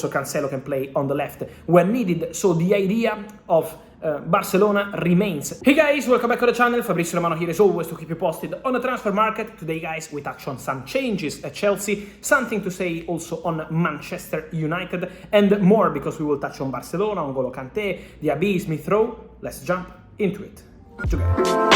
So Cancelo can play on the left when needed. So the idea of Barcelona remains. Hey guys, welcome back to the channel. Fabrizio Romano here as always to keep you posted on the transfer market. Today guys, we touch on some changes at Chelsea, something to say also on Manchester United and more, because we will touch on Barcelona, on Kante, Diaby, Smith Rowe. Let's jump into it together.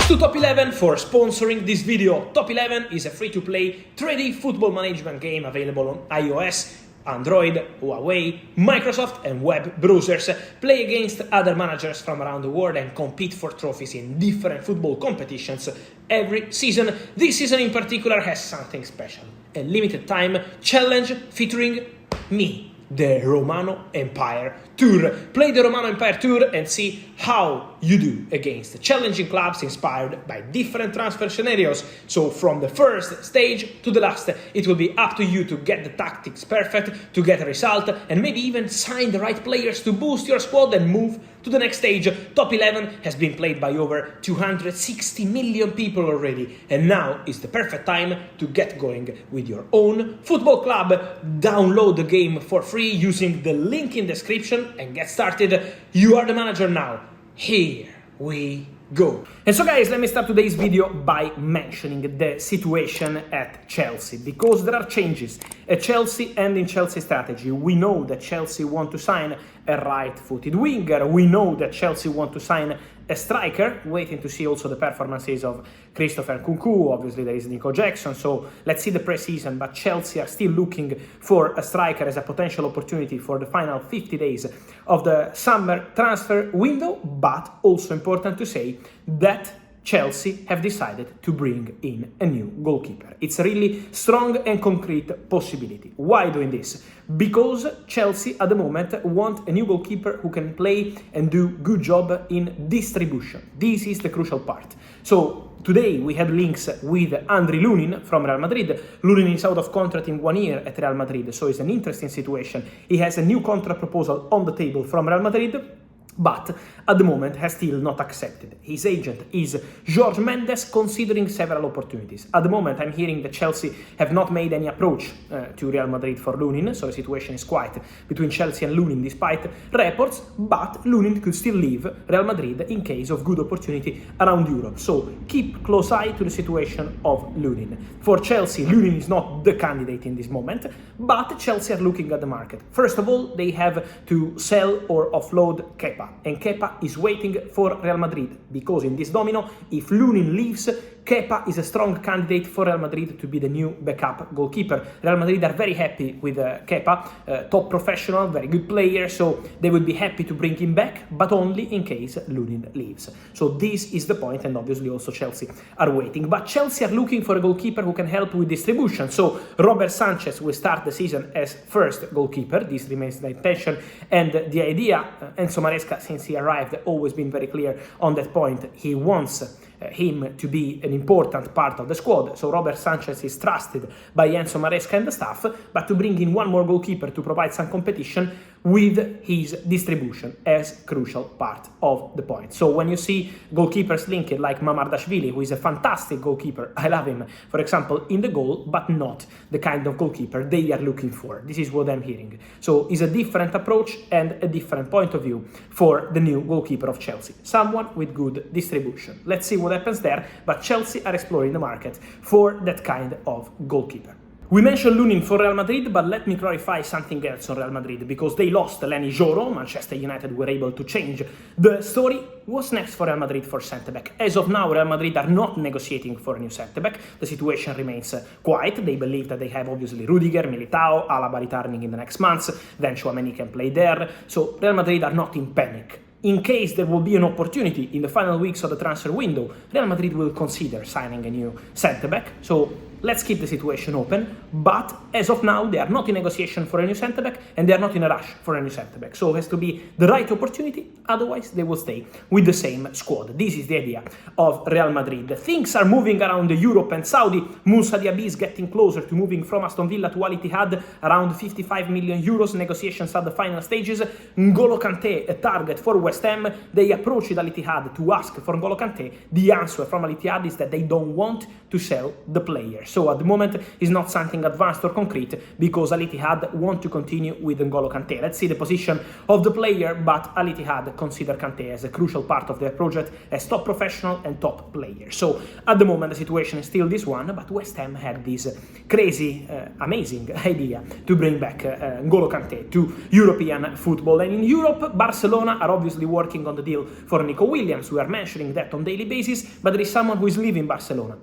To Top 11 for sponsoring this video. Top 11 is a free-to-play 3D football management game available on iOS, Android, Huawei, Microsoft and web browsers. Play against other managers from around the world and compete for trophies in different football competitions every season. This season in particular has something special. A limited time challenge featuring me, the Romano Empire Tour. Play the Romano Empire Tour and see how you do against challenging clubs inspired by different transfer scenarios. So from the first stage to the last, it will be up to you to get the tactics perfect, to get a result, and maybe even sign the right players to boost your squad and move to the next stage. Top 11 has been played by over 260 million people already, and now is the perfect time to get going with your own football club. Download the game for free using the link in description and get started. You are the manager now. Here we go. And so guys, let me start today's video by mentioning the situation at Chelsea, because there are changes at Chelsea and in Chelsea strategy. We know that Chelsea want to sign a right-footed winger. We know that Chelsea want to sign a striker, waiting to see also the performances of Christopher Nkunku. Obviously there is Nico Jackson, so let's see the pre-season, but Chelsea are still looking for a striker as a potential opportunity for the final 50 days of the summer transfer window. But also important to say that Chelsea have decided to bring in a new goalkeeper. It's a really strong and concrete possibility. Why doing this? Because Chelsea at the moment want a new goalkeeper who can play and do good job in distribution. This is the crucial part. So today we had links with Andre Lunin from Real Madrid. Lunin is out of contract in 1 year at Real Madrid, so it's an interesting situation. He has a new contract proposal on the table from Real Madrid, but at the moment has still not accepted. His agent is Jorge Mendes, considering several opportunities. At the moment, I'm hearing that Chelsea have not made any approach to Real Madrid for Lunin, so the situation is quiet between Chelsea and Lunin despite reports, but Lunin could still leave Real Madrid in case of good opportunity around Europe. So keep close eye to the situation of Lunin. For Chelsea, Lunin is not the candidate in this moment, but Chelsea are looking at the market. First of all, they have to sell or offload Kepa, and Kepa is waiting for Real Madrid, because in this domino, if Lunin leaves, Kepa is a strong candidate for Real Madrid to be the new backup goalkeeper. Real Madrid are very happy with Kepa, top professional, very good player, so they would be happy to bring him back, but only in case Lunin leaves. So this is the point, and obviously also Chelsea are waiting. But Chelsea are looking for a goalkeeper who can help with distribution. So Robert Sanchez will start the season as first goalkeeper. This remains the intention and the idea. Enzo Maresca, since he arrived, always been very clear on that point. He wants him to be an important part of the squad. So Robert Sanchez is trusted by Enzo Maresca and the staff, but to bring in one more goalkeeper to provide some competition with his distribution as crucial part of the point. So when you see goalkeepers linked like Mamardashvili, who is a fantastic goalkeeper, I love him, for example, in the goal, but not the kind of goalkeeper they are looking for. This is what I'm hearing. So it's a different approach and a different point of view for the new goalkeeper of Chelsea. Someone with good distribution. Let's see what happens there, but Chelsea are exploring the market for that kind of goalkeeper. We mentioned Lunin for Real Madrid, but let me clarify something else on Real Madrid, because they lost Lenny Joro. Manchester United were able to change the story. What's next for Real Madrid for centre-back? As of now, Real Madrid are not negotiating for a new centre-back. The situation remains quiet. They believe that they have obviously Rudiger, Militao, Alaba returning in the next months, then Tchouaméni can play there. So Real Madrid are not in panic. In case there will be an opportunity in the final weeks of the transfer window, Real Madrid will consider signing a new centre-back. So let's keep the situation open, but as of now, they are not in negotiation for a new centre-back, and they are not in a rush for a new centre-back. So it has to be the right opportunity, otherwise they will stay with the same squad. This is the idea of Real Madrid. Things are moving around Europe and Saudi. Moussa Diaby is getting closer to moving from Aston Villa to Al Ittihad, around 55 million euros, negotiations at the final stages. N'Golo Kante, a target for West Ham. They approached Al Ittihad to ask for N'Golo Kante. The answer from Al Ittihad is that they don't want to sell the player. So at the moment, it's not something advanced or concrete, because Al Ittihad want to continue with N'Golo Kante. Let's see the position of the player, but Al Ittihad consider Kante as a crucial part of their project, as top professional and top player. So at the moment, the situation is still this one, but West Ham had this crazy, amazing idea to bring back N'Golo Kante to European football. And in Europe, Barcelona are obviously working on the deal for Nico Williams. We are mentioning that on daily basis, but there is someone who is leaving Barcelona,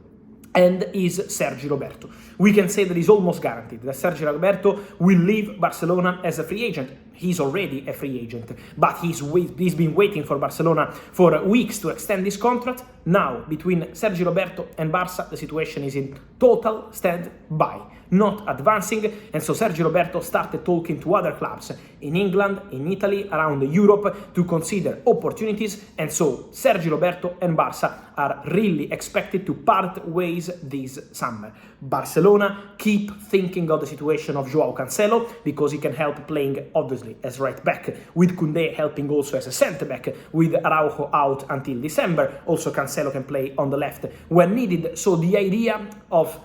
and is Sergi Roberto. We can say that it's almost guaranteed that Sergi Roberto will leave Barcelona as a free agent. He's already a free agent, but he's been waiting for Barcelona for weeks to extend his contract. Now, between Sergi Roberto and Barca, the situation is in total stand-by, not advancing, and so Sergi Roberto started talking to other clubs in England, in Italy, around Europe to consider opportunities, and so Sergi Roberto and Barca are really expected to part ways this summer. Barcelona keep thinking of the situation of Joao Cancelo, because he can help playing obviously as right back, with Koundé helping also as a centre back, with Araujo out until December. Also Cancelo can play on the left when needed. So the idea of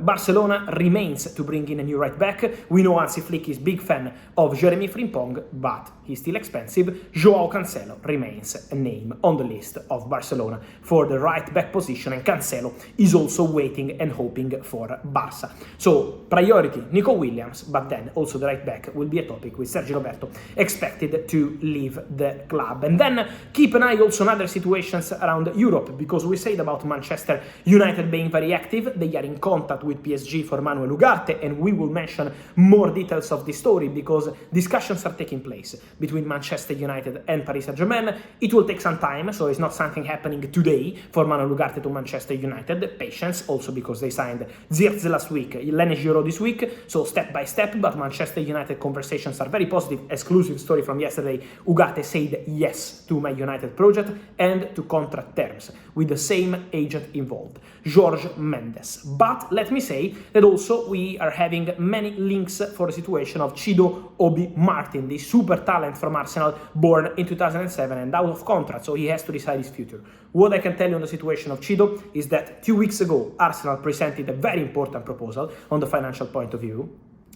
Barcelona remains to bring in a new right back. We know Hansi Flick is big fan of Jeremy Frimpong, but he's still expensive. Joao Cancelo remains a name on the list of Barcelona for the right back position, and Cancelo is also waiting and hoping for Barca. So priority Nico Williams, but then also the right back will be a topic, with Sergi Roberto expected to leave the club. And then keep an eye also on other situations around Europe, because we said about Manchester United being very active. They are in contact with PSG for Manuel Ugarte, and we will mention more details of this story, because discussions are taking place between Manchester United and Paris Saint-Germain. It will take some time, so it's not something happening today for Manuel Ugarte to Manchester United. Patience, also because they signed Zirkzee last week, Lenny Giroud this week, so step by step, but Manchester United conversations are very positive. Exclusive story from yesterday, Ugarte said yes to Man United project and to contract terms with the same agent involved, Jorge Mendes. But let me say that also we are having many links for the situation of Chido Obi Martin, the super talent from Arsenal, born in 2007 and out of contract, so he has to decide his future. What I can tell you on the situation of Chido is that 2 weeks ago, Arsenal presented a very important proposal on the financial point of view.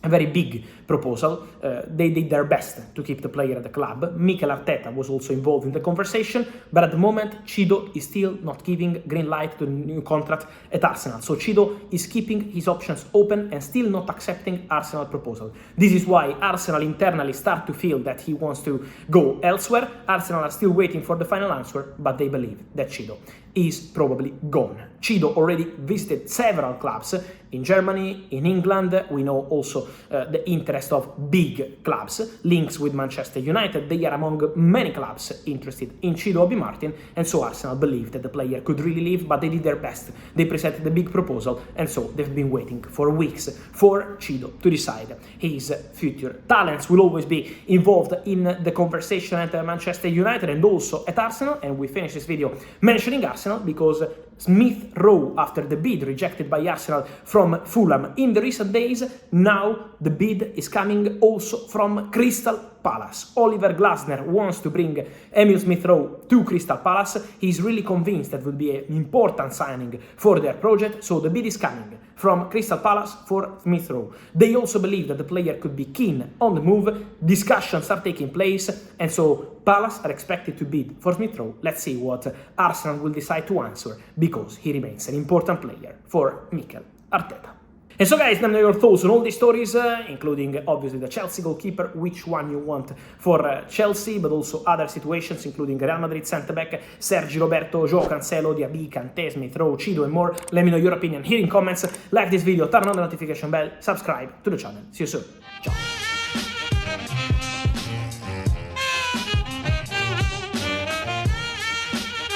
A very big proposal. They did their best to keep the player at the club. Mikel Arteta was also involved in the conversation, but at the moment Chido is still not giving green light to the new contract at Arsenal. So Chido is keeping his options open and still not accepting Arsenal proposal. This is why Arsenal internally start to feel that he wants to go elsewhere. Arsenal are still waiting for the final answer, but they believe that Chido is probably gone. Chido already visited several clubs in Germany, in England. We know also the interest of big clubs, links with Manchester United. They are among many clubs interested in Chido Obi Martin, and so Arsenal believed that the player could really leave, but they did their best. They presented a big proposal, and so they've been waiting for weeks for Chido to decide his future. Talents will always be involved in the conversation at Manchester United and also at Arsenal, and we finish this video mentioning Arsenal because Smith Rowe, after the bid rejected by Arsenal from Fulham in the recent days, now the bid is coming also from Crystal Palace. Oliver Glasner wants to bring Emil Smith Rowe to Crystal Palace. He's really convinced that would be an important signing for their project, so the bid is coming from Crystal Palace for Smith Rowe. They also believe that the player could be keen on the move. Discussions are taking place, and so Palace are expected to bid for Smith Rowe. Let's see what Arsenal will decide to answer, because he remains an important player for Mikel Arteta. And so guys, let me know your thoughts on all these stories, including obviously the Chelsea goalkeeper, which one you want for Chelsea, but also other situations, including Real Madrid centre-back, Sergi Roberto, Joao Cancelo, Diaby, Kante, Smith Rowe, Chido and more. Let me know your opinion here in comments, like this video, turn on the notification bell, subscribe to the channel. See you soon. Ciao.